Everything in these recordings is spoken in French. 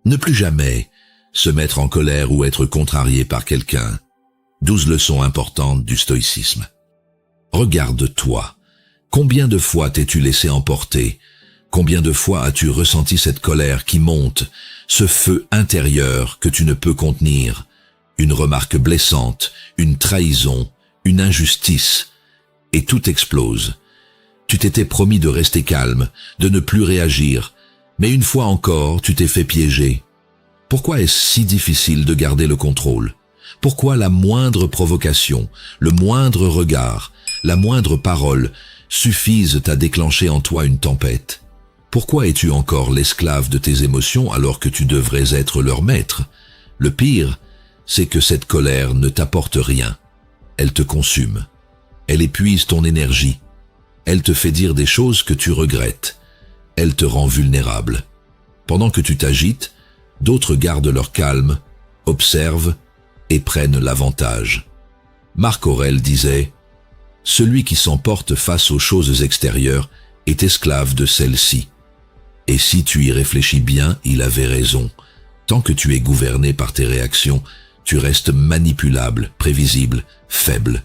Ne plus jamais se mettre en colère ou être contrarié par quelqu'un. 12 leçons importantes du stoïcisme. Regarde-toi. Combien de fois t'es-tu laissé emporter? Combien de fois as-tu ressenti cette colère qui monte, ce feu intérieur que tu ne peux contenir? Une remarque blessante, une trahison, une injustice, et tout explose. Tu t'étais promis de rester calme, de ne plus réagir, mais une fois encore, tu t'es fait piéger. Pourquoi est-ce si difficile de garder le contrôle? Pourquoi la moindre provocation, le moindre regard, la moindre parole suffisent à déclencher en toi une tempête? Pourquoi es-tu encore l'esclave de tes émotions alors que tu devrais être leur maître? Le pire, c'est que cette colère ne t'apporte rien. Elle te consume. Elle épuise ton énergie. Elle te fait dire des choses que tu regrettes. Elle te rend vulnérable. Pendant que tu t'agites, d'autres gardent leur calme, observent et prennent l'avantage. Marc Aurèle disait « Celui qui s'emporte face aux choses extérieures est esclave de celles-ci. » Et si tu y réfléchis bien, il avait raison. Tant que tu es gouverné par tes réactions, tu restes manipulable, prévisible, faible.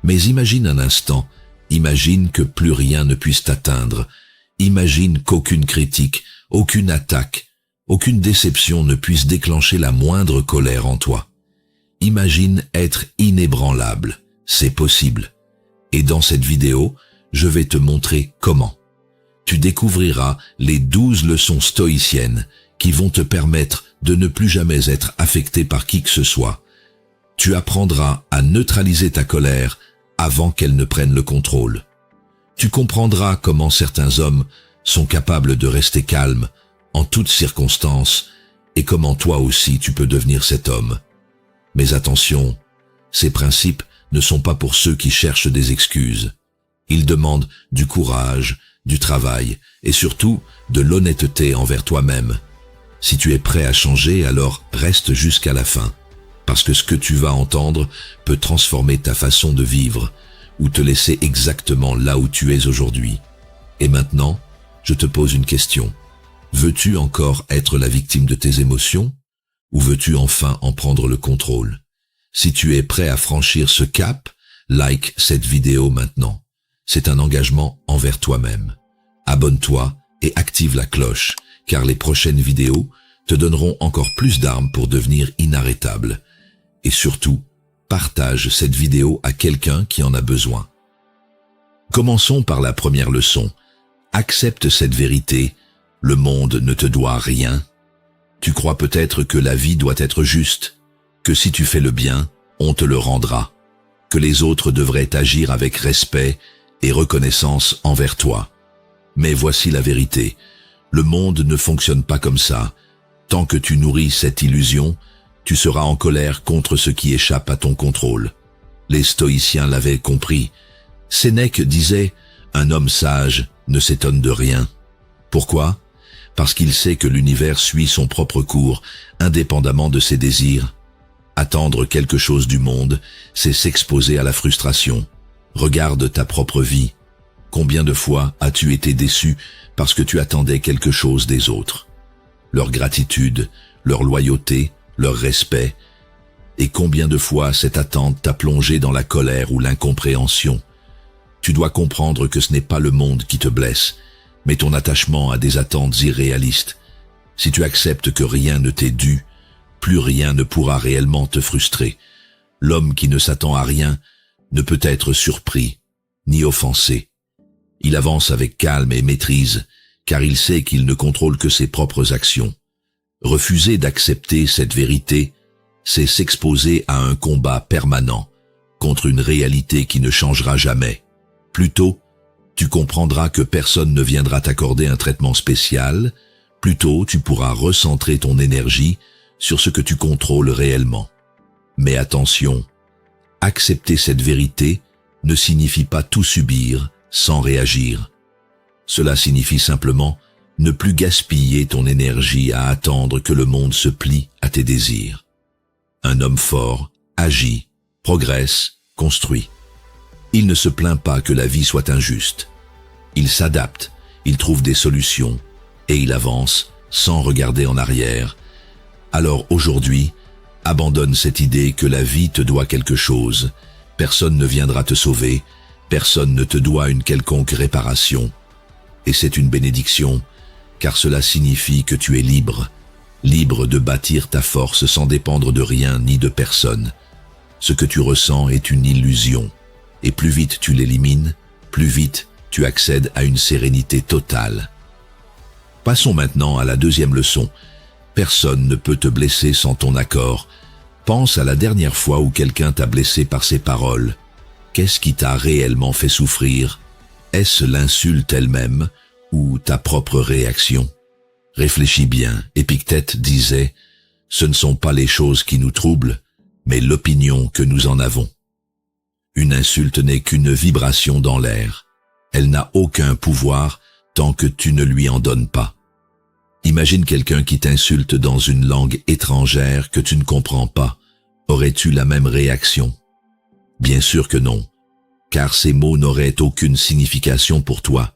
Mais imagine un instant, imagine que plus rien ne puisse t'atteindre. Imagine qu'aucune critique, aucune attaque, aucune déception ne puisse déclencher la moindre colère en toi. Imagine être inébranlable. C'est possible. Et dans cette vidéo, je vais te montrer comment. Tu découvriras les 12 leçons stoïciennes qui vont te permettre de ne plus jamais être affecté par qui que ce soit. Tu apprendras à neutraliser ta colère avant qu'elle ne prenne le contrôle. Tu comprendras comment certains hommes sont capables de rester calmes en toutes circonstances et comment toi aussi tu peux devenir cet homme. Mais attention, ces principes ne sont pas pour ceux qui cherchent des excuses. Ils demandent du courage, du travail et surtout de l'honnêteté envers toi-même. Si tu es prêt à changer, alors reste jusqu'à la fin, parce que ce que tu vas entendre peut transformer ta façon de vivre ou te laisser exactement là où tu es aujourd'hui. Et maintenant, je te pose une question. Veux-tu encore être la victime de tes émotions ou veux-tu enfin en prendre le contrôle? Si tu es prêt à franchir ce cap, like cette vidéo maintenant. C'est un engagement envers toi-même. Abonne-toi et active la cloche, car les prochaines vidéos te donneront encore plus d'armes pour devenir inarrêtable. Et surtout, partage cette vidéo à quelqu'un qui en a besoin. Commençons par la première leçon. Accepte cette vérité, le monde ne te doit rien. Tu crois peut-être que la vie doit être juste, que si tu fais le bien, on te le rendra, que les autres devraient agir avec respect et reconnaissance envers toi. Mais voici la vérité, le monde ne fonctionne pas comme ça. Tant que tu nourris cette illusion, tu seras en colère contre ce qui échappe à ton contrôle. Les stoïciens l'avaient compris. Sénèque disait « Un homme sage ne s'étonne de rien ». Pourquoi? Parce qu'il sait que l'univers suit son propre cours, indépendamment de ses désirs. Attendre quelque chose du monde, c'est s'exposer à la frustration. Regarde ta propre vie. Combien de fois as-tu été déçu parce que tu attendais quelque chose des autres? Leur gratitude, leur loyauté, leur respect. Et combien de fois cette attente t'a plongé dans la colère ou l'incompréhension? Tu dois comprendre que ce n'est pas le monde qui te blesse, mais ton attachement à des attentes irréalistes. Si tu acceptes que rien ne t'est dû, plus rien ne pourra réellement te frustrer. L'homme qui ne s'attend à rien ne peut être surpris, ni offensé. Il avance avec calme et maîtrise, car il sait qu'il ne contrôle que ses propres actions. Refuser d'accepter cette vérité, c'est s'exposer à un combat permanent, contre une réalité qui ne changera jamais. Plutôt, tu comprendras que personne ne viendra t'accorder un traitement spécial, plutôt tu pourras recentrer ton énergie sur ce que tu contrôles réellement. Mais attention, accepter cette vérité ne signifie pas tout subir sans réagir. Cela signifie simplement ne plus gaspiller ton énergie à attendre que le monde se plie à tes désirs. Un homme fort agit, progresse, construit. Il ne se plaint pas que la vie soit injuste. Il s'adapte, il trouve des solutions et il avance sans regarder en arrière, Alors aujourd'hui, abandonne cette idée que la vie te doit quelque chose. Personne ne viendra te sauver, personne ne te doit une quelconque réparation. Et c'est une bénédiction, car cela signifie que tu es libre, libre de bâtir ta force sans dépendre de rien ni de personne. Ce que tu ressens est une illusion, et plus vite tu l'élimines, plus vite tu accèdes à une sérénité totale. Passons maintenant à la deuxième leçon. Personne ne peut te blesser sans ton accord. Pense à la dernière fois où quelqu'un t'a blessé par ses paroles. Qu'est-ce qui t'a réellement fait souffrir? Est-ce l'insulte elle-même ou ta propre réaction? Réfléchis bien. Épictète disait « Ce ne sont pas les choses qui nous troublent, mais l'opinion que nous en avons. » Une insulte n'est qu'une vibration dans l'air. Elle n'a aucun pouvoir tant que tu ne lui en donnes pas. Imagine quelqu'un qui t'insulte dans une langue étrangère que tu ne comprends pas. Aurais-tu la même réaction? Bien sûr que non, car ces mots n'auraient aucune signification pour toi.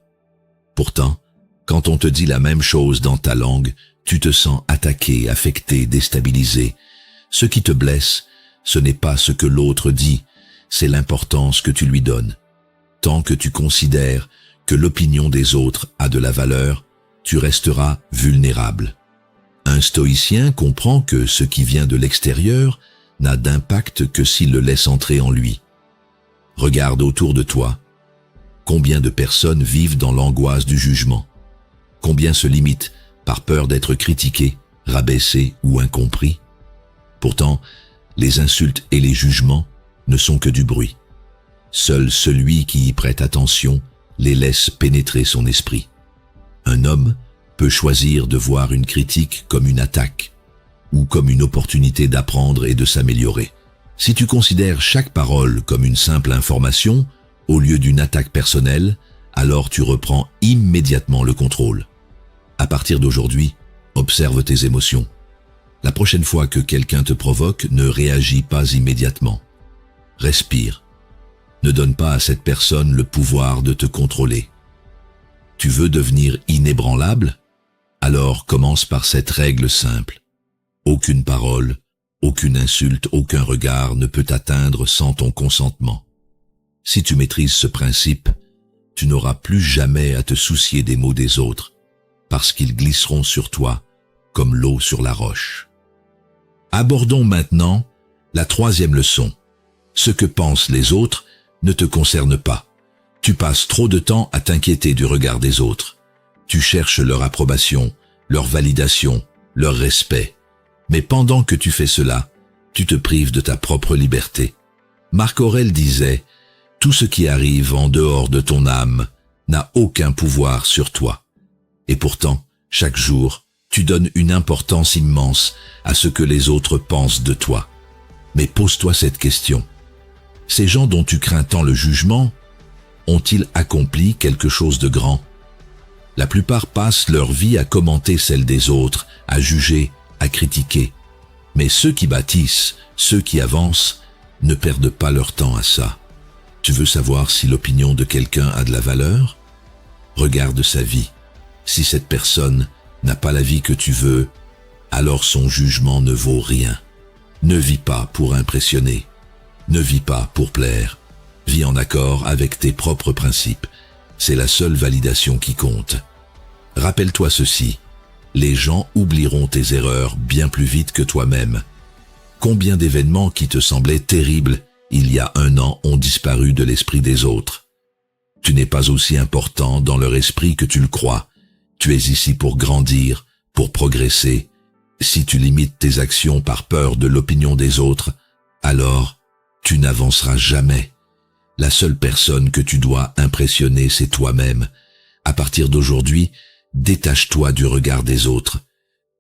Pourtant, quand on te dit la même chose dans ta langue, tu te sens attaqué, affecté, déstabilisé. Ce qui te blesse, ce n'est pas ce que l'autre dit, c'est l'importance que tu lui donnes. Tant que tu considères que l'opinion des autres a de la valeur, tu resteras vulnérable. Un stoïcien comprend que ce qui vient de l'extérieur n'a d'impact que s'il le laisse entrer en lui. Regarde autour de toi. Combien de personnes vivent dans l'angoisse du jugement? Combien se limitent par peur d'être critiqués, rabaissés ou incompris? Pourtant, les insultes et les jugements ne sont que du bruit. Seul celui qui y prête attention les laisse pénétrer son esprit. Un homme peut choisir de voir une critique comme une attaque ou comme une opportunité d'apprendre et de s'améliorer. Si tu considères chaque parole comme une simple information au lieu d'une attaque personnelle, alors tu reprends immédiatement le contrôle. À partir d'aujourd'hui, observe tes émotions. La prochaine fois que quelqu'un te provoque, ne réagis pas immédiatement. Respire. Ne donne pas à cette personne le pouvoir de te contrôler. Tu veux devenir inébranlable? Alors commence par cette règle simple. Aucune parole, aucune insulte, aucun regard ne peut t'atteindre sans ton consentement. Si tu maîtrises ce principe, tu n'auras plus jamais à te soucier des mots des autres, parce qu'ils glisseront sur toi comme l'eau sur la roche. Abordons maintenant la troisième leçon. Ce que pensent les autres ne te concerne pas. Tu passes trop de temps à t'inquiéter du regard des autres. Tu cherches leur approbation, leur validation, leur respect. Mais pendant que tu fais cela, tu te prives de ta propre liberté. Marc Aurèle disait « Tout ce qui arrive en dehors de ton âme n'a aucun pouvoir sur toi. » Et pourtant, chaque jour, tu donnes une importance immense à ce que les autres pensent de toi. Mais pose-toi cette question. Ces gens dont tu crains tant le jugement, ont-ils accompli quelque chose de grand? La plupart passent leur vie à commenter celle des autres, à juger, à critiquer. Mais ceux qui bâtissent, ceux qui avancent, ne perdent pas leur temps à ça. Tu veux savoir si l'opinion de quelqu'un a de la valeur? Regarde sa vie. Si cette personne n'a pas la vie que tu veux, alors son jugement ne vaut rien. Ne vis pas pour impressionner. Ne vis pas pour plaire. Vis en accord avec tes propres principes. C'est la seule validation qui compte. Rappelle-toi ceci. Les gens oublieront tes erreurs bien plus vite que toi-même. Combien d'événements qui te semblaient terribles il y a 1 an ont disparu de l'esprit des autres? Tu n'es pas aussi important dans leur esprit que tu le crois. Tu es ici pour grandir, pour progresser. Si tu limites tes actions par peur de l'opinion des autres, alors tu n'avanceras jamais. La seule personne que tu dois impressionner, c'est toi-même. À partir d'aujourd'hui, détache-toi du regard des autres.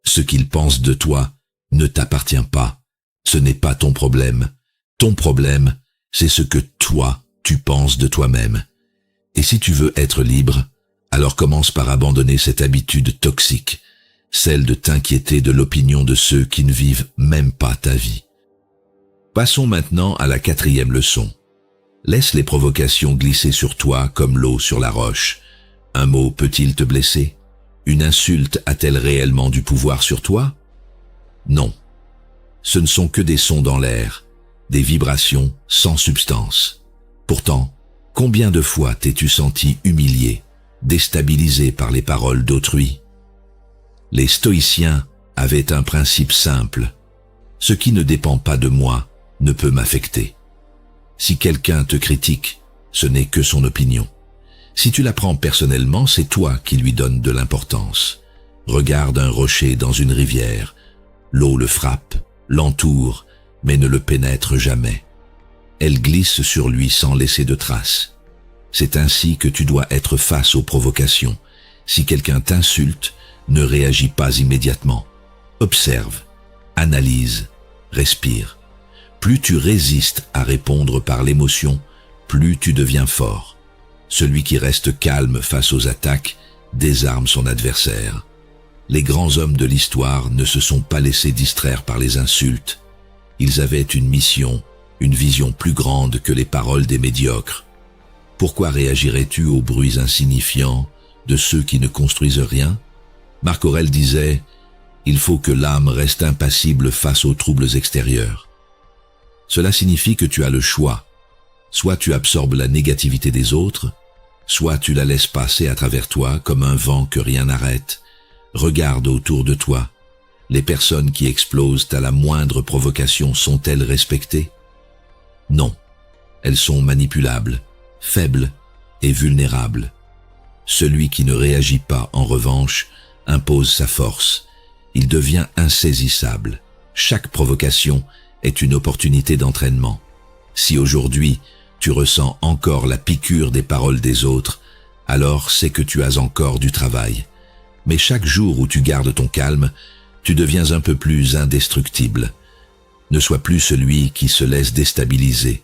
Ce qu'ils pensent de toi ne t'appartient pas. Ce n'est pas ton problème. Ton problème, c'est ce que toi, tu penses de toi-même. Et si tu veux être libre, alors commence par abandonner cette habitude toxique, celle de t'inquiéter de l'opinion de ceux qui ne vivent même pas ta vie. Passons maintenant à la 4e leçon. Laisse les provocations glisser sur toi comme l'eau sur la roche. Un mot peut-il te blesser? Une insulte a-t-elle réellement du pouvoir sur toi? Non. Ce ne sont que des sons dans l'air, des vibrations sans substance. Pourtant, combien de fois t'es-tu senti humilié, déstabilisé par les paroles d'autrui? Les stoïciens avaient un principe simple. Ce qui ne dépend pas de moi ne peut m'affecter. Si quelqu'un te critique, ce n'est que son opinion. Si tu la prends personnellement, c'est toi qui lui donnes de l'importance. Regarde un rocher dans une rivière. L'eau le frappe, l'entoure, mais ne le pénètre jamais. Elle glisse sur lui sans laisser de traces. C'est ainsi que tu dois être face aux provocations. Si quelqu'un t'insulte, ne réagis pas immédiatement. Observe, analyse, respire. Plus tu résistes à répondre par l'émotion, plus tu deviens fort. Celui qui reste calme face aux attaques désarme son adversaire. Les grands hommes de l'histoire ne se sont pas laissés distraire par les insultes. Ils avaient une mission, une vision plus grande que les paroles des médiocres. Pourquoi réagirais-tu aux bruits insignifiants de ceux qui ne construisent rien? Marc Aurèle disait « Il faut que l'âme reste impassible face aux troubles extérieurs ». Cela signifie que tu as le choix. Soit tu absorbes la négativité des autres, soit tu la laisses passer à travers toi comme un vent que rien n'arrête. Regarde autour de toi. Les personnes qui explosent à la moindre provocation sont-elles respectées? Non. Elles sont manipulables, faibles et vulnérables. Celui qui ne réagit pas, en revanche, impose sa force. Il devient insaisissable. Chaque provocation est une opportunité d'entraînement. Si aujourd'hui, tu ressens encore la piqûre des paroles des autres, alors c'est que tu as encore du travail. Mais chaque jour où tu gardes ton calme, tu deviens un peu plus indestructible. Ne sois plus celui qui se laisse déstabiliser.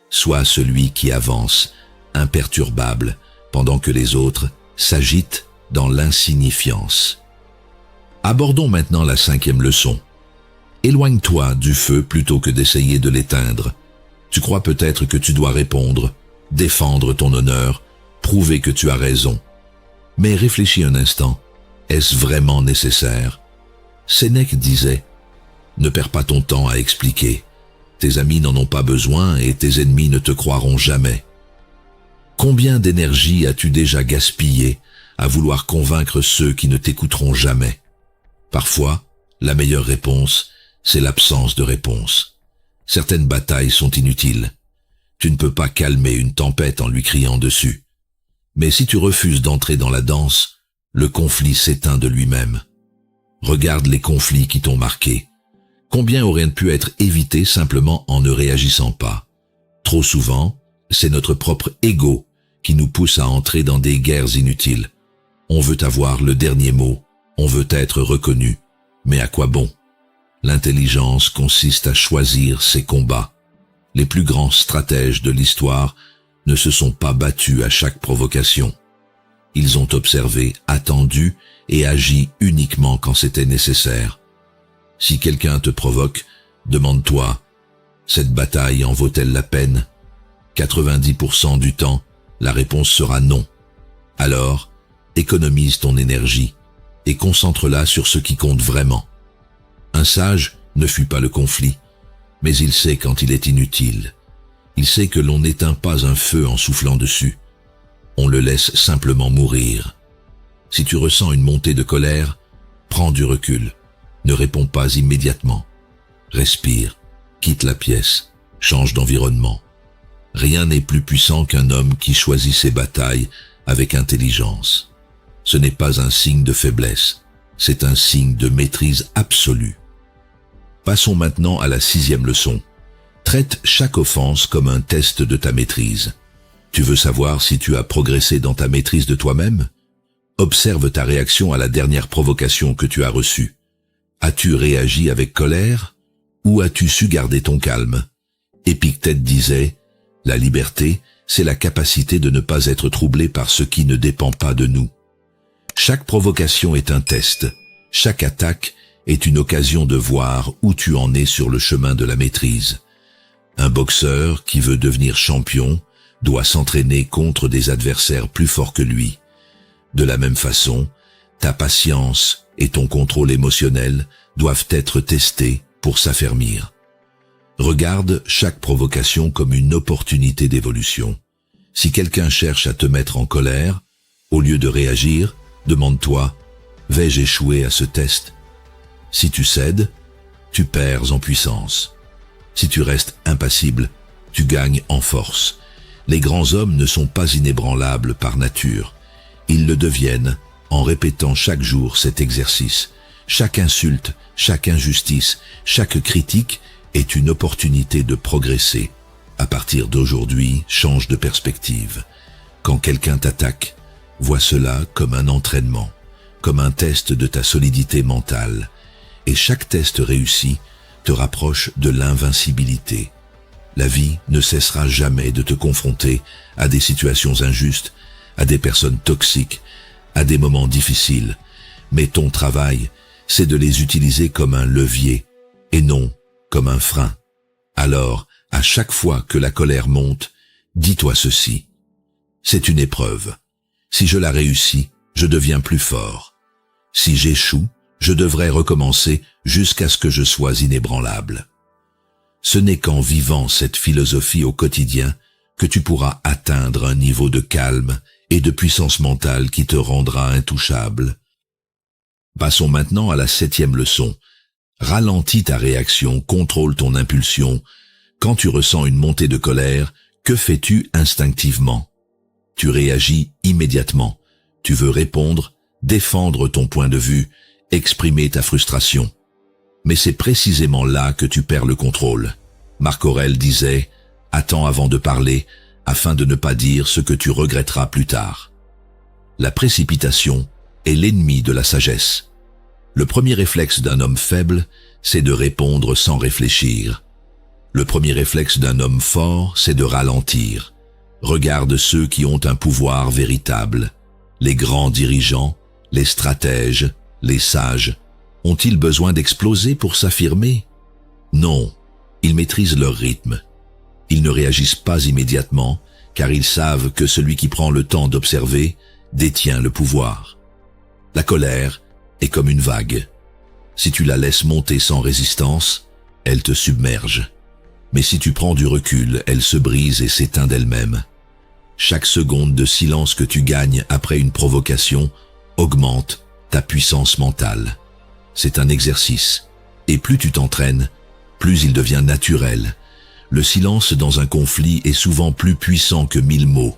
Sois celui qui avance, imperturbable, pendant que les autres s'agitent dans l'insignifiance. Abordons maintenant la 5e leçon. Éloigne-toi du feu plutôt que d'essayer de l'éteindre. Tu crois peut-être que tu dois répondre, défendre ton honneur, prouver que tu as raison. Mais réfléchis un instant, est-ce vraiment nécessaire? Sénèque disait « Ne perds pas ton temps à expliquer. Tes amis n'en ont pas besoin et tes ennemis ne te croiront jamais. » Combien d'énergie as-tu déjà gaspillé à vouloir convaincre ceux qui ne t'écouteront jamais? Parfois, la meilleure réponse, c'est l'absence de réponse. Certaines batailles sont inutiles. Tu ne peux pas calmer une tempête en lui criant dessus. Mais si tu refuses d'entrer dans la danse, le conflit s'éteint de lui-même. Regarde les conflits qui t'ont marqué. Combien auraient pu être évités simplement en ne réagissant pas? Trop souvent, c'est notre propre ego qui nous pousse à entrer dans des guerres inutiles. On veut avoir le dernier mot, on veut être reconnu. Mais à quoi bon? L'intelligence consiste à choisir ses combats. Les plus grands stratèges de l'histoire ne se sont pas battus à chaque provocation. Ils ont observé, attendu et agi uniquement quand c'était nécessaire. Si quelqu'un te provoque, demande-toi, cette bataille en vaut-elle la peine? 90% du temps, la réponse sera non. Alors, économise ton énergie et concentre-la sur ce qui compte vraiment. Un sage ne fuit pas le conflit, mais il sait quand il est inutile. Il sait que l'on n'éteint pas un feu en soufflant dessus. On le laisse simplement mourir. Si tu ressens une montée de colère, prends du recul. Ne réponds pas immédiatement. Respire, quitte la pièce, change d'environnement. Rien n'est plus puissant qu'un homme qui choisit ses batailles avec intelligence. Ce n'est pas un signe de faiblesse, c'est un signe de maîtrise absolue. Passons maintenant à la 6e leçon. Traite chaque offense comme un test de ta maîtrise. Tu veux savoir si tu as progressé dans ta maîtrise de toi-même? Observe ta réaction à la dernière provocation que tu as reçue. As-tu réagi avec colère ou as-tu su garder ton calme? Épictète disait « La liberté, c'est la capacité de ne pas être troublé par ce qui ne dépend pas de nous. » Chaque provocation est un test. Chaque attaque est une occasion de voir où tu en es sur le chemin de la maîtrise. Un boxeur qui veut devenir champion doit s'entraîner contre des adversaires plus forts que lui. De la même façon, ta patience et ton contrôle émotionnel doivent être testés pour s'affermir. Regarde chaque provocation comme une opportunité d'évolution. Si quelqu'un cherche à te mettre en colère, au lieu de réagir, demande-toi, vais-je échouer à ce test? Si tu cèdes, tu perds en puissance. Si tu restes impassible, tu gagnes en force. Les grands hommes ne sont pas inébranlables par nature. Ils le deviennent en répétant chaque jour cet exercice. Chaque insulte, chaque injustice, chaque critique est une opportunité de progresser. À partir d'aujourd'hui, change de perspective. Quand quelqu'un t'attaque, vois cela comme un entraînement, comme un test de ta solidité mentale. Et chaque test réussi te rapproche de l'invincibilité. La vie ne cessera jamais de te confronter à des situations injustes, à des personnes toxiques, à des moments difficiles. Mais ton travail, c'est de les utiliser comme un levier et non comme un frein. Alors, à chaque fois que la colère monte, dis-toi ceci. C'est une épreuve. Si je la réussis, je deviens plus fort. Si j'échoue, je devrais recommencer jusqu'à ce que je sois inébranlable. Ce n'est qu'en vivant cette philosophie au quotidien que tu pourras atteindre un niveau de calme et de puissance mentale qui te rendra intouchable. Passons maintenant à la 7e leçon. Ralentis ta réaction, contrôle ton impulsion. Quand tu ressens une montée de colère, que fais-tu instinctivement? Tu réagis immédiatement. Tu veux répondre, défendre ton point de vue, exprimer ta frustration. Mais c'est précisément là que tu perds le contrôle. Marc Aurèle disait « Attends avant de parler, afin de ne pas dire ce que tu regretteras plus tard. » La précipitation est l'ennemi de la sagesse. Le premier réflexe d'un homme faible, c'est de répondre sans réfléchir. Le premier réflexe d'un homme fort, c'est de ralentir. Regarde ceux qui ont un pouvoir véritable. Les grands dirigeants, les stratèges, les sages. Ont-ils besoin d'exploser pour s'affirmer? Non, ils maîtrisent leur rythme. Ils ne réagissent pas immédiatement, car ils savent que celui qui prend le temps d'observer détient le pouvoir. La colère est comme une vague. Si tu la laisses monter sans résistance, elle te submerge. Mais si tu prends du recul, elle se brise et s'éteint d'elle-même. Chaque seconde de silence que tu gagnes après une provocation augmente ta puissance mentale. C'est un exercice, et plus tu t'entraînes, plus il devient naturel. Le silence dans un conflit est souvent plus puissant que 1000 mots.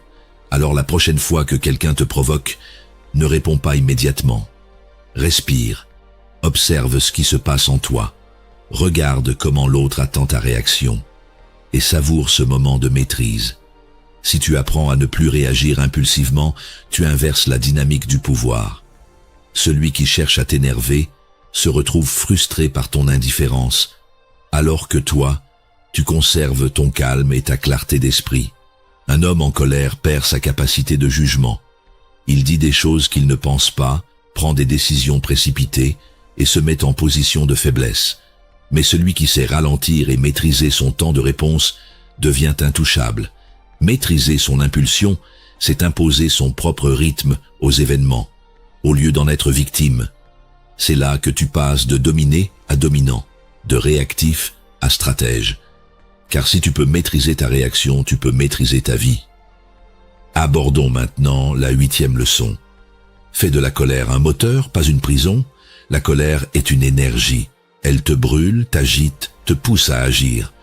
Alors la prochaine fois que quelqu'un te provoque, ne réponds pas immédiatement. Respire, observe ce qui se passe en toi, regarde comment l'autre attend ta réaction, et savoure ce moment de maîtrise. Si tu apprends à ne plus réagir impulsivement, tu inverses la dynamique du pouvoir. Celui qui cherche à t'énerver se retrouve frustré par ton indifférence, alors que toi, tu conserves ton calme et ta clarté d'esprit. Un homme en colère perd sa capacité de jugement. Il dit des choses qu'il ne pense pas, prend des décisions précipitées et se met en position de faiblesse. Mais celui qui sait ralentir et maîtriser son temps de réponse devient intouchable. Maîtriser son impulsion, c'est imposer son propre rythme aux événements, au lieu d'en être victime. C'est là que tu passes de dominé à dominant, de réactif à stratège. Car si tu peux maîtriser ta réaction, tu peux maîtriser ta vie. Abordons maintenant la 8e leçon. Fais de la colère un moteur, pas une prison. La colère est une énergie. Elle te brûle, t'agite, te pousse à agir.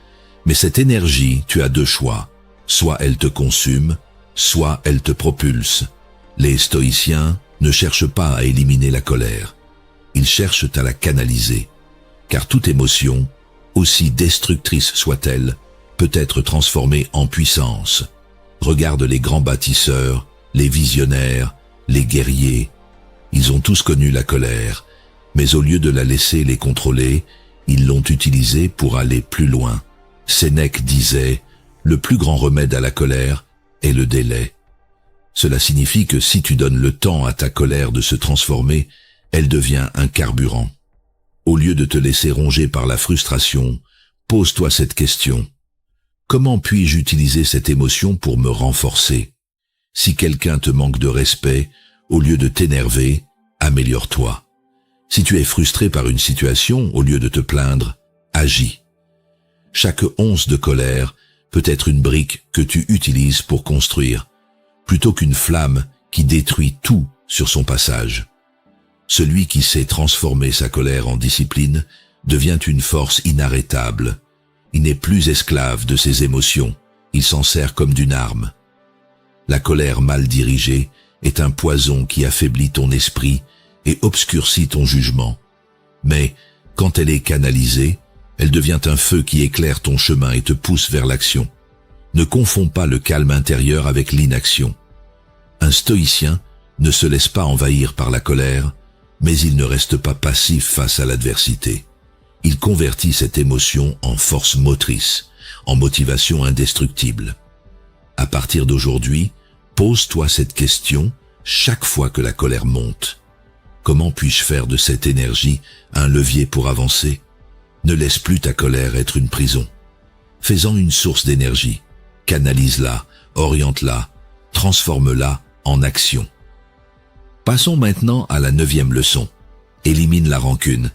Mais cette énergie, tu as deux choix. Soit elle te consume, soit elle te propulse. Les stoïciens ne cherchent pas à éliminer la colère. Ils cherchent à la canaliser. Car toute émotion, aussi destructrice soit-elle, peut être transformée en puissance. Regarde les grands bâtisseurs, les visionnaires, les guerriers. Ils ont tous connu la colère, mais au lieu de la laisser les contrôler, ils l'ont utilisée pour aller plus loin. Sénèque disait « Le plus grand remède à la colère est le délai ». Cela signifie que si tu donnes le temps à ta colère de se transformer, elle devient un carburant. Au lieu de te laisser ronger par la frustration, pose-toi cette question. Comment puis-je utiliser cette émotion pour me renforcer? Si quelqu'un te manque de respect, au lieu de t'énerver, améliore-toi. Si tu es frustré par une situation, au lieu de te plaindre, agis. Chaque once de colère peut être une brique que tu utilises pour construire, plutôt qu'une flamme qui détruit tout sur son passage. Celui qui sait transformer sa colère en discipline devient une force inarrêtable. Il n'est plus esclave de ses émotions, il s'en sert comme d'une arme. La colère mal dirigée est un poison qui affaiblit ton esprit et obscurcit ton jugement. Mais, quand elle est canalisée, elle devient un feu qui éclaire ton chemin et te pousse vers l'action. Ne confonds pas le calme intérieur avec l'inaction. Un stoïcien ne se laisse pas envahir par la colère, mais il ne reste pas passif face à l'adversité. Il convertit cette émotion en force motrice, en motivation indestructible. À partir d'aujourd'hui, pose-toi cette question chaque fois que la colère monte. Comment puis-je faire de cette énergie un levier pour avancer? Ne laisse plus ta colère être une prison. Fais-en une source d'énergie. Canalise-la, oriente-la, transforme-la en action. Passons maintenant à la 9e leçon. Élimine la rancune.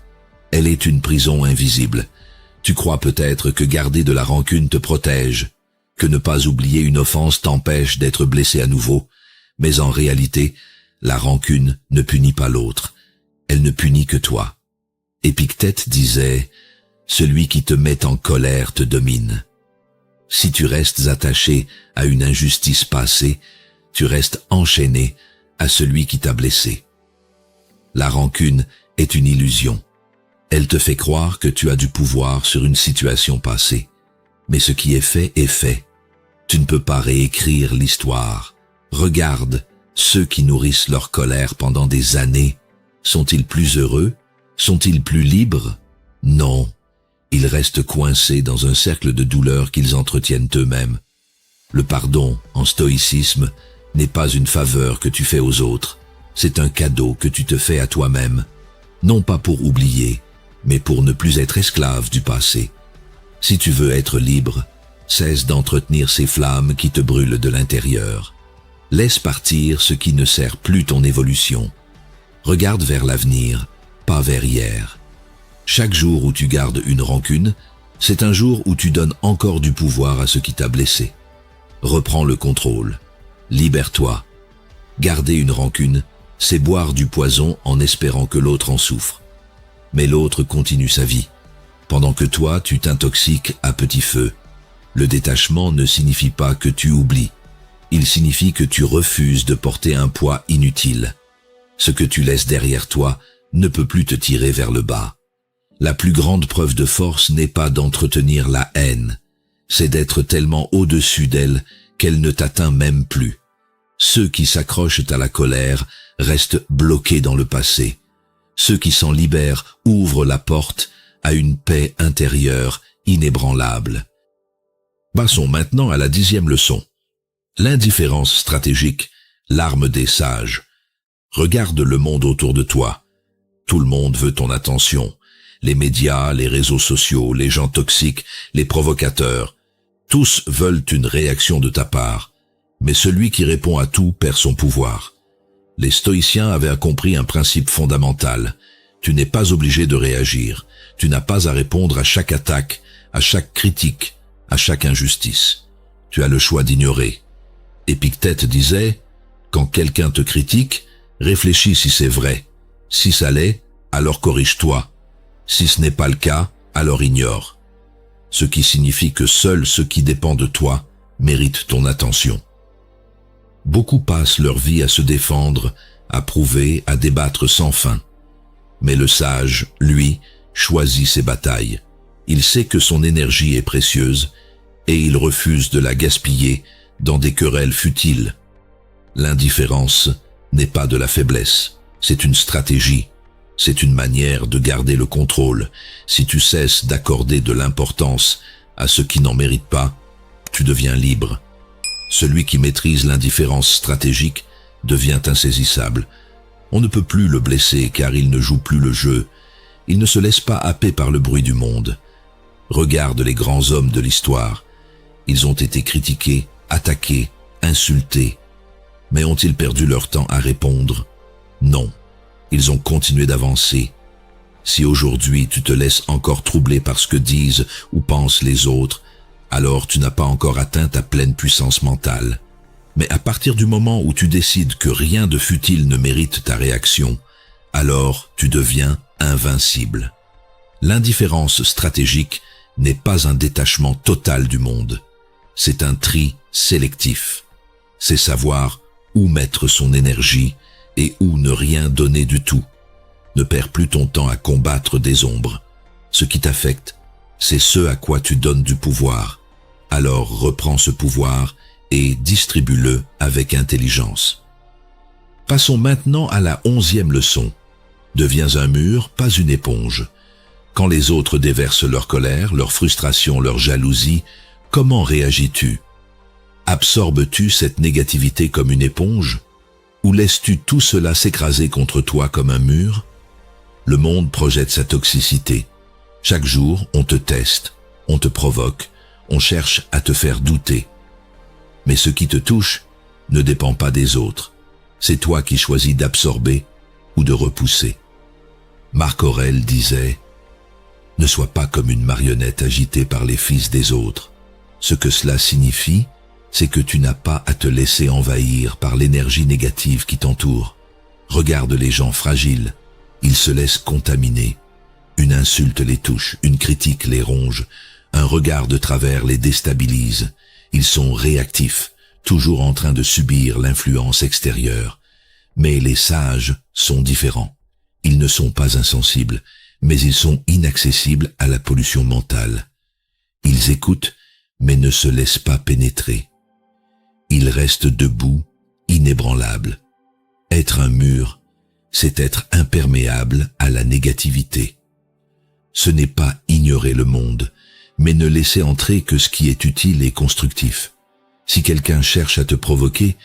Elle est une prison invisible. Tu crois peut-être que garder de la rancune te protège, que ne pas oublier une offense t'empêche d'être blessé à nouveau, mais en réalité, la rancune ne punit pas l'autre. Elle ne punit que toi. Épictète disait « Celui qui te met en colère te domine ». Si tu restes attaché à une injustice passée, tu restes enchaîné à celui qui t'a blessé. La rancune est une illusion. Elle te fait croire que tu as du pouvoir sur une situation passée. Mais ce qui est fait est fait. Tu ne peux pas réécrire l'histoire. Regarde, ceux qui nourrissent leur colère pendant des années, sont-ils plus heureux? Sont-ils plus libres? Non. Ils restent coincés dans un cercle de douleur qu'ils entretiennent eux-mêmes. Le pardon, en stoïcisme, n'est pas une faveur que tu fais aux autres. C'est un cadeau que tu te fais à toi-même. Non pas pour oublier, mais pour ne plus être esclave du passé. Si tu veux être libre, cesse d'entretenir ces flammes qui te brûlent de l'intérieur. Laisse partir ce qui ne sert plus ton évolution. Regarde vers l'avenir, pas vers hier. Chaque jour où tu gardes une rancune, c'est un jour où tu donnes encore du pouvoir à ce qui t'a blessé. Reprends le contrôle. Libère-toi. Garder une rancune, c'est boire du poison en espérant que l'autre en souffre. Mais l'autre continue sa vie, pendant que toi, tu t'intoxiques à petit feu. Le détachement ne signifie pas que tu oublies. Il signifie que tu refuses de porter un poids inutile. Ce que tu laisses derrière toi ne peut plus te tirer vers le bas. La plus grande preuve de force n'est pas d'entretenir la haine, c'est d'être tellement au-dessus d'elle qu'elle ne t'atteint même plus. Ceux qui s'accrochent à la colère restent bloqués dans le passé. Ceux qui s'en libèrent ouvrent la porte à une paix intérieure inébranlable. Passons maintenant à la 10e leçon. L'indifférence stratégique, l'arme des sages. Regarde le monde autour de toi. Tout le monde veut ton attention. Les médias, les réseaux sociaux, les gens toxiques, les provocateurs. Tous veulent une réaction de ta part. Mais celui qui répond à tout perd son pouvoir. Les stoïciens avaient compris un principe fondamental. Tu n'es pas obligé de réagir. Tu n'as pas à répondre à chaque attaque, à chaque critique, à chaque injustice. Tu as le choix d'ignorer. Épictète disait, quand quelqu'un te critique, réfléchis si c'est vrai. Si ça l'est, alors corrige-toi. Si ce n'est pas le cas, alors ignore. Ce qui signifie que seul ce qui dépend de toi mérite ton attention. Beaucoup passent leur vie à se défendre, à prouver, à débattre sans fin. Mais le sage, lui, choisit ses batailles. Il sait que son énergie est précieuse et il refuse de la gaspiller dans des querelles futiles. L'indifférence n'est pas de la faiblesse, c'est une stratégie. C'est une manière de garder le contrôle. Si tu cesses d'accorder de l'importance à ce qui n'en mérite pas, tu deviens libre. Celui qui maîtrise l'indifférence stratégique devient insaisissable. On ne peut plus le blesser car il ne joue plus le jeu. Il ne se laisse pas happer par le bruit du monde. Regarde les grands hommes de l'histoire. Ils ont été critiqués, attaqués, insultés. Mais ont-ils perdu leur temps à répondre? Non. Ils ont continué d'avancer, Si aujourd'hui tu te laisses encore troubler par ce que disent ou pensent les autres, alors tu n'as pas encore atteint ta pleine puissance mentale. Mais à partir du moment où tu décides que rien de futile ne mérite ta réaction, alors tu deviens invincible. L'indifférence stratégique n'est pas un détachement total du monde. C'est un tri sélectif. C'est savoir où mettre son énergie et où ne rien donner du tout. Ne perds plus ton temps à combattre des ombres. Ce qui t'affecte, c'est ce à quoi tu donnes du pouvoir. Alors reprends ce pouvoir et distribue-le avec intelligence. Passons maintenant à la 11e leçon. Deviens un mur, pas une éponge. Quand les autres déversent leur colère, leur frustration, leur jalousie, comment réagis-tu? Absorbes-tu cette négativité comme une éponge? Ou laisses-tu tout cela s'écraser contre toi comme un mur? Le monde projette sa toxicité. Chaque jour, on te teste, on te provoque, on cherche à te faire douter. Mais ce qui te touche ne dépend pas des autres. C'est toi qui choisis d'absorber ou de repousser. Marc Aurèle disait « Ne sois pas comme une marionnette agitée par les fils des autres. Ce que cela signifie, c'est que tu n'as pas à te laisser envahir par l'énergie négative qui t'entoure. Regarde les gens fragiles, ils se laissent contaminer. Une insulte les touche, une critique les ronge, un regard de travers les déstabilise. Ils sont réactifs, toujours en train de subir l'influence extérieure. Mais les sages sont différents. Ils ne sont pas insensibles, mais ils sont inaccessibles à la pollution mentale. Ils écoutent, mais ne se laissent pas pénétrer. Ils restent debout, inébranlables. Être un mur, c'est être imperméable à la négativité. Ce n'est pas ignorer le monde, mais ne laisser entrer que ce qui est utile et constructif. Si quelqu'un cherche à te provoquer,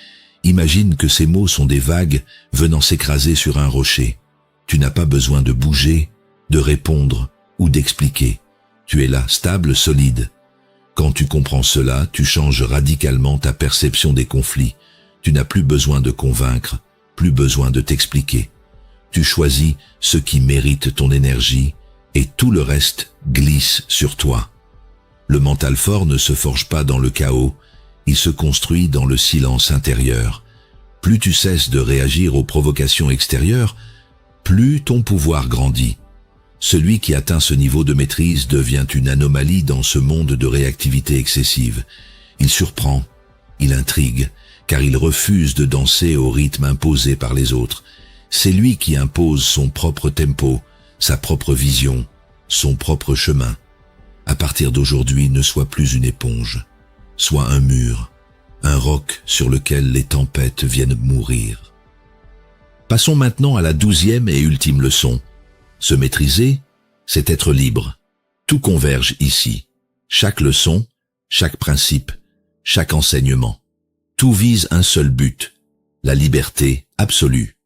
imagine que ces mots sont des vagues venant s'écraser sur un rocher. Tu n'as pas besoin de bouger, de répondre ou d'expliquer. Tu es là, stable, solide. Quand tu comprends cela, tu changes radicalement ta perception des conflits. Tu n'as plus besoin de convaincre, plus besoin de t'expliquer. Tu choisis ce qui mérite ton énergie et tout le reste glisse sur toi. Le mental fort ne se forge pas dans le chaos, il se construit dans le silence intérieur. Plus tu cesses de réagir aux provocations extérieures, plus ton pouvoir grandit. Celui qui atteint ce niveau de maîtrise devient une anomalie dans ce monde de réactivité excessive. Il surprend, il intrigue, car il refuse de danser au rythme imposé par les autres. C'est lui qui impose son propre tempo, sa propre vision, son propre chemin. À partir d'aujourd'hui, ne sois plus une éponge. Sois un mur, un roc sur lequel les tempêtes viennent mourir. Passons maintenant à la 12e et ultime leçon. Se maîtriser, c'est être libre. Tout converge ici. Chaque leçon, chaque principe, chaque enseignement. Tout vise un seul but, la liberté absolue.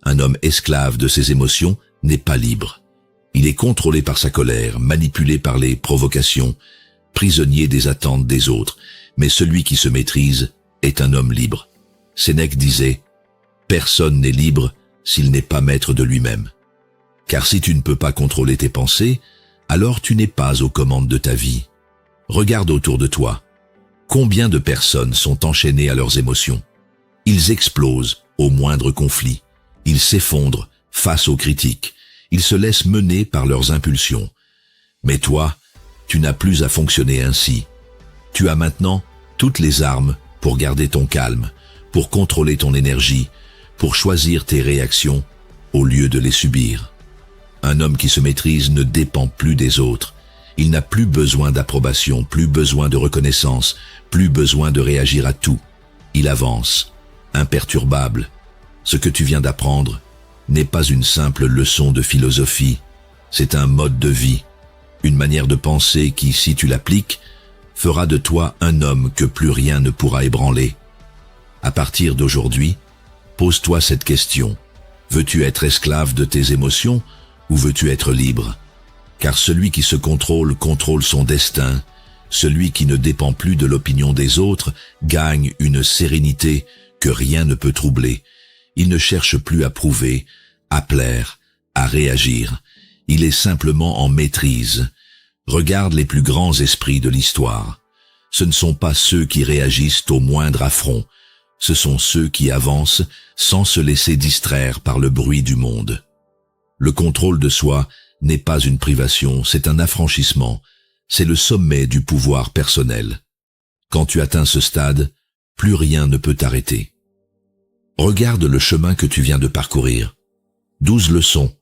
Un homme esclave de ses émotions n'est pas libre. Il est contrôlé par sa colère, manipulé par les provocations, prisonnier des attentes des autres. Mais celui qui se maîtrise est un homme libre. Sénèque disait « Personne n'est libre s'il n'est pas maître de lui-même. » Car si tu ne peux pas contrôler tes pensées, alors tu n'es pas aux commandes de ta vie. Regarde autour de toi. Combien de personnes sont enchaînées à leurs émotions? Ils explosent au moindre conflit. Ils s'effondrent face aux critiques. Ils se laissent mener par leurs impulsions. Mais toi, tu n'as plus à fonctionner ainsi. Tu as maintenant toutes les armes pour garder ton calme, pour contrôler ton énergie, pour choisir tes réactions au lieu de les subir. Un homme qui se maîtrise ne dépend plus des autres. Il n'a plus besoin d'approbation, plus besoin de reconnaissance, plus besoin de réagir à tout. Il avance, imperturbable. Ce que tu viens d'apprendre n'est pas une simple leçon de philosophie, c'est un mode de vie, une manière de penser qui, si tu l'appliques, fera de toi un homme que plus rien ne pourra ébranler. À partir d'aujourd'hui, pose-toi cette question. Veux-tu être esclave de tes émotions ou veux-tu être libre? Car celui qui se contrôle contrôle son destin. Celui qui ne dépend plus de l'opinion des autres gagne une sérénité que rien ne peut troubler. Il ne cherche plus à prouver, à plaire, à réagir. il est simplement en maîtrise. Regarde les plus grands esprits de l'histoire. Ce ne sont pas ceux qui réagissent au moindre affront, ce sont ceux qui avancent sans se laisser distraire par le bruit du monde. Le contrôle de soi n'est pas une privation, c'est un affranchissement, c'est le sommet du pouvoir personnel. Quand tu atteins ce stade, plus rien ne peut t'arrêter. Regarde le chemin que tu viens de parcourir. 12 leçons,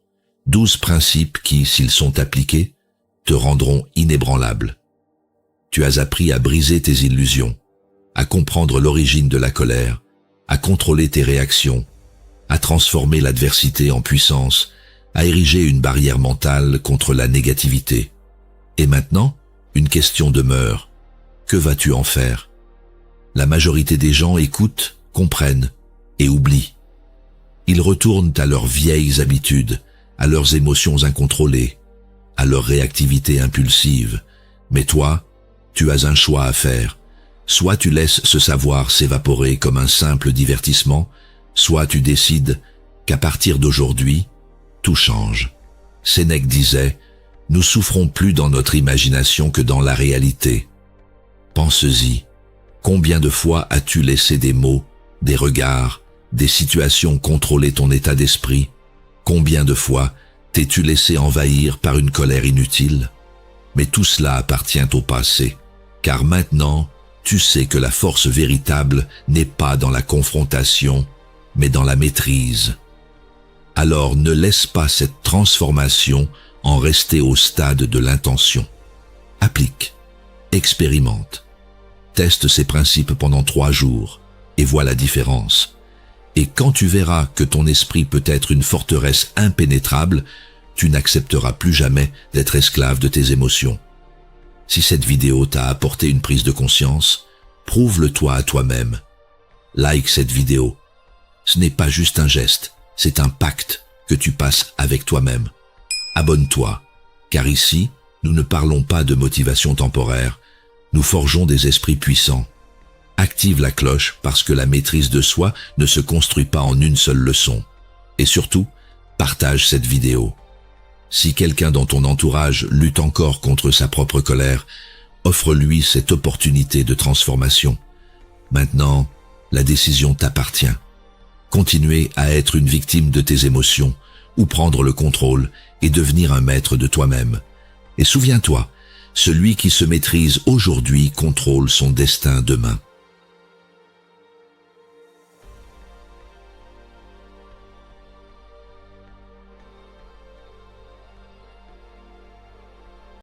12 principes qui, s'ils sont appliqués, te rendront inébranlable. Tu as appris à briser tes illusions, à comprendre l'origine de la colère, à contrôler tes réactions, à transformer l'adversité en puissance, à ériger une barrière mentale contre la négativité. Et maintenant, une question demeure. Que vas-tu en faire? La majorité des gens écoutent, comprennent et oublient. Ils retournent à leurs vieilles habitudes, à leurs émotions incontrôlées, à leur réactivité impulsive. Mais toi, tu as un choix à faire. Soit tu laisses ce savoir s'évaporer comme un simple divertissement, soit tu décides qu'à partir d'aujourd'hui, tout change. Sénèque disait, « Nous souffrons plus dans notre imagination que dans la réalité. » Pense-y. Combien de fois as-tu laissé des mots, des regards, des situations contrôler ton état d'esprit? Combien de fois t'es-tu laissé envahir par une colère inutile? Mais tout cela appartient au passé, car maintenant, tu sais que la force véritable n'est pas dans la confrontation, mais dans la maîtrise. Alors ne laisse pas cette transformation en rester au stade de l'intention. Applique, expérimente, teste ces principes pendant 3 jours et vois la différence. Et quand tu verras que ton esprit peut être une forteresse impénétrable, tu n'accepteras plus jamais d'être esclave de tes émotions. Si cette vidéo t'a apporté une prise de conscience, prouve-le-toi à toi-même. Like cette vidéo. Ce n'est pas juste un geste, c'est un pacte que tu passes avec toi-même. Abonne-toi, car ici, nous ne parlons pas de motivation temporaire, nous forgeons des esprits puissants. Active la cloche parce que la maîtrise de soi ne se construit pas en une seule leçon. Et surtout, partage cette vidéo. Si quelqu'un dans ton entourage lutte encore contre sa propre colère, offre-lui cette opportunité de transformation. Maintenant, la décision t'appartient. Continuer à être une victime de tes émotions ou prendre le contrôle et devenir un maître de toi-même. Et souviens-toi, celui qui se maîtrise aujourd'hui contrôle son destin demain.